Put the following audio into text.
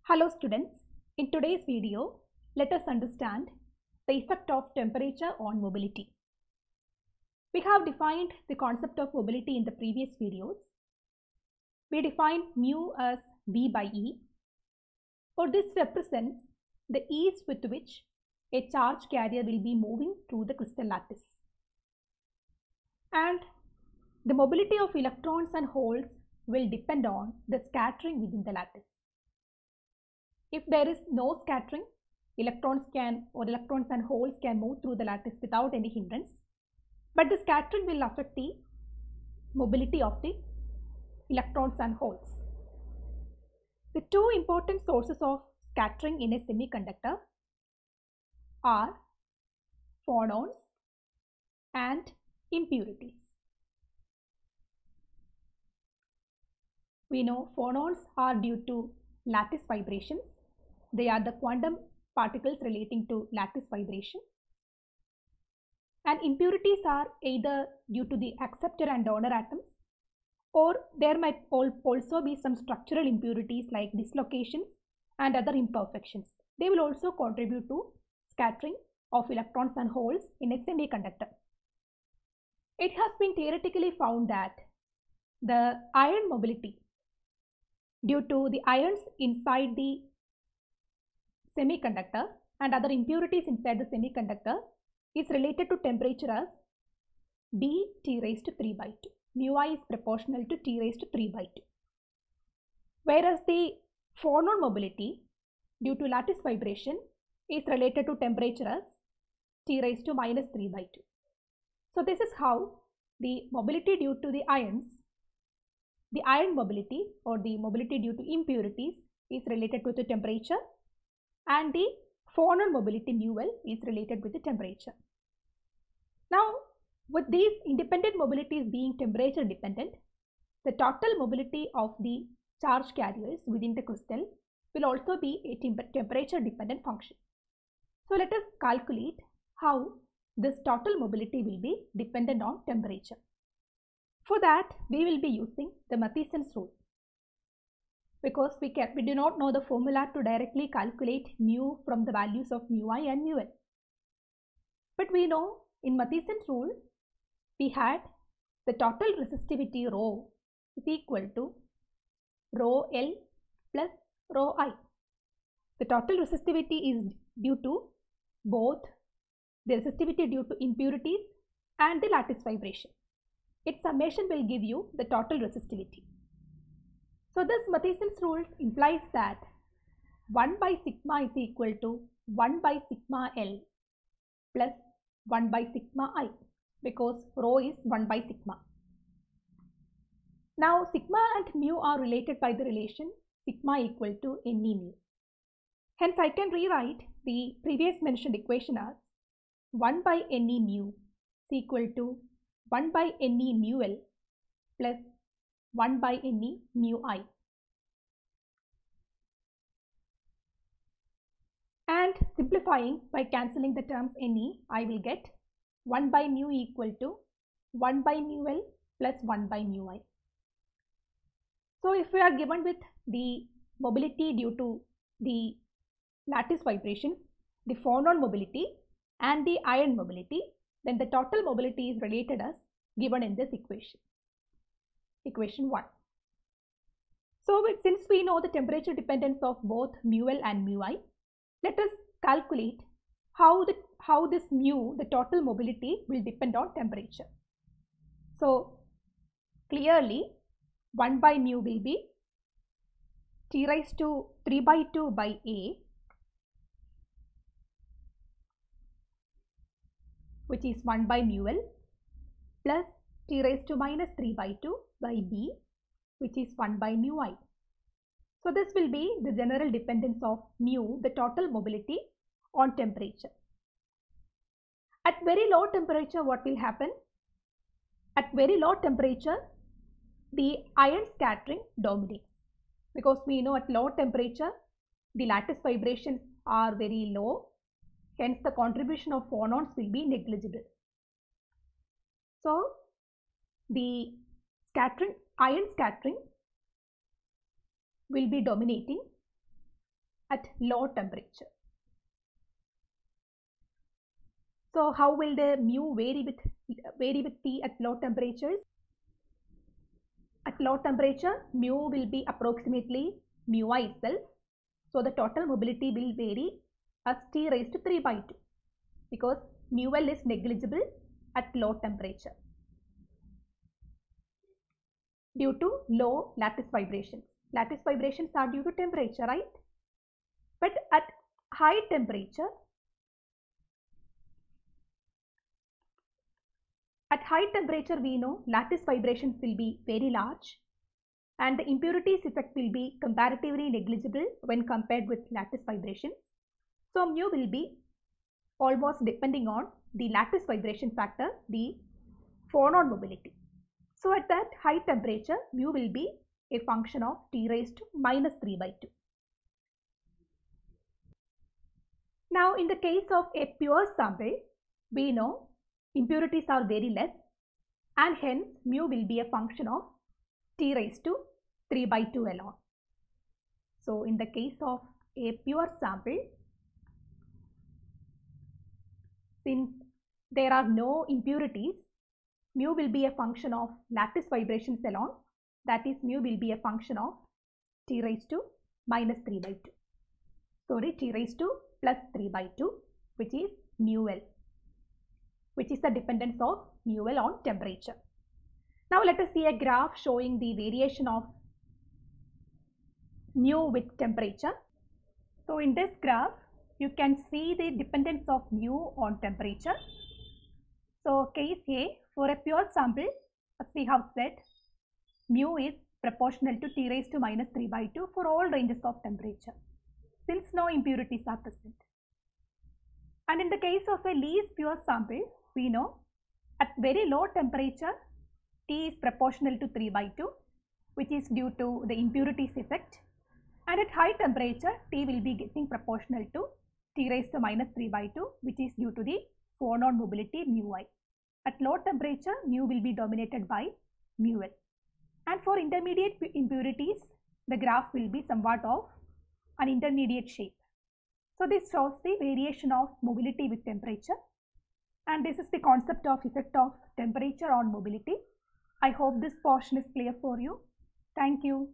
Hello students, in today's video, let us understand the effect of temperature on mobility. We have defined the concept of mobility in the previous videos. We defined mu as V by E. For this represents the ease with which a charge carrier will be moving through the crystal lattice. And the mobility of electrons and holes will depend on the scattering within the lattice. If there is no scattering, electrons and holes can move through the lattice without any hindrance. But the scattering will affect the mobility of the electrons and holes. The two important sources of scattering in a semiconductor are phonons and impurities. We know phonons are due to lattice vibrations. They are the quantum particles relating to lattice vibration. And impurities are either due to the acceptor and donor atoms, or there might also be some structural impurities like dislocations and other imperfections. They will also contribute to scattering of electrons and holes in a semiconductor. It has been theoretically found that the ion mobility due to the ions inside the semiconductor and other impurities inside the semiconductor is related to temperature as dT raised to 3 by 2. Mu I is proportional to T raised to 3 by 2. Whereas the phonon mobility due to lattice vibration is related to temperature as T raised to minus 3 by 2. So this is how the mobility due to the ions, the ion mobility or the mobility due to impurities is related to the temperature, and the phonon mobility mu L is related with the temperature. Now, with these independent mobilities being temperature dependent, the total mobility of the charge carriers within the crystal will also be a temperature dependent function. So let us calculate how this total mobility will be dependent on temperature. For that, we will be using the Matheson's rule, because we do not know the formula to directly calculate mu from the values of mu I and mu L. But we know in Matheson's rule, we had the total resistivity rho is equal to rho L plus rho I. The total resistivity is due to both the resistivity due to impurities and the lattice vibration. Its summation will give you the total resistivity. So this Matheson's rule implies that 1 by sigma is equal to 1 by sigma L plus 1 by sigma I, because rho is 1 by sigma. Now sigma and mu are related by the relation sigma equal to Ne mu. Hence I can rewrite the previous mentioned equation as 1 by Ne mu is equal to 1 by Ne mu L plus 1 by Ne mu I. And simplifying by cancelling the terms Ne, I will get 1 by mu equal to 1 by mu L plus 1 by mu I. So if we are given with the mobility due to the lattice vibrations, the phonon mobility and the ion mobility, then the total mobility is related as given in this equation, equation 1. So since we know the temperature dependence of both mu L and mu I, let us calculate how this mu, the total mobility, will depend on temperature. So clearly 1 by mu will be T raised to 3 by 2 by A, which is 1 by mu L, plus T raised to minus 3 by 2 by B, which is 1 by mu I. So this will be the general dependence of mu, the total mobility, on temperature. At very low temperature, what will happen? At very low temperature, the ion scattering dominates, because we know at low temperature, the lattice vibrations are very low. Hence, the contribution of phonons will be negligible. So, the ion scattering will be dominating, at low temperature. So how will the mu vary with T at low temperatures? At low temperature, mu will be approximately mu I itself. So the total mobility will vary as T raised to 3 by 2 because mu L is negligible at low temperature due to low lattice vibrations. Lattice vibrations are due to temperature, right? But at high temperature, we know lattice vibrations will be very large and the impurities effect will be comparatively negligible when compared with lattice vibrations. So mu will be almost depending on the lattice vibration factor, the phonon mobility. So at that high temperature, mu will be a function of T raised to minus 3 by 2. Now in the case of a pure sample, we know impurities are very less and hence mu will be a function of T raised to 3 by 2 alone. So in the case of a pure sample, since there are no impurities, mu will be a function of lattice vibrations alone. That is, mu will be a function of T raised to minus 3 by 2. Sorry, T raised to plus 3 by 2, which is mu L, which is the dependence of mu L on temperature. Now let us see a graph showing the variation of mu with temperature. So in this graph, you can see the dependence of mu on temperature. So case A, for a pure sample, as we have said, mu is proportional to T raised to minus 3 by 2 for all ranges of temperature, since no impurities are present. And in the case of a least pure sample, we know at very low temperature, T is proportional to 3 by 2, which is due to the impurities effect. And at high temperature, T will be getting proportional to T raised to minus 3 by 2, which is due to the phonon mobility mu I. At low temperature, mu will be dominated by mu L. And for intermediate impurities, the graph will be somewhat of an intermediate shape. So this shows the variation of mobility with temperature. And this is the concept of effect of temperature on mobility. I hope this portion is clear for you. Thank you.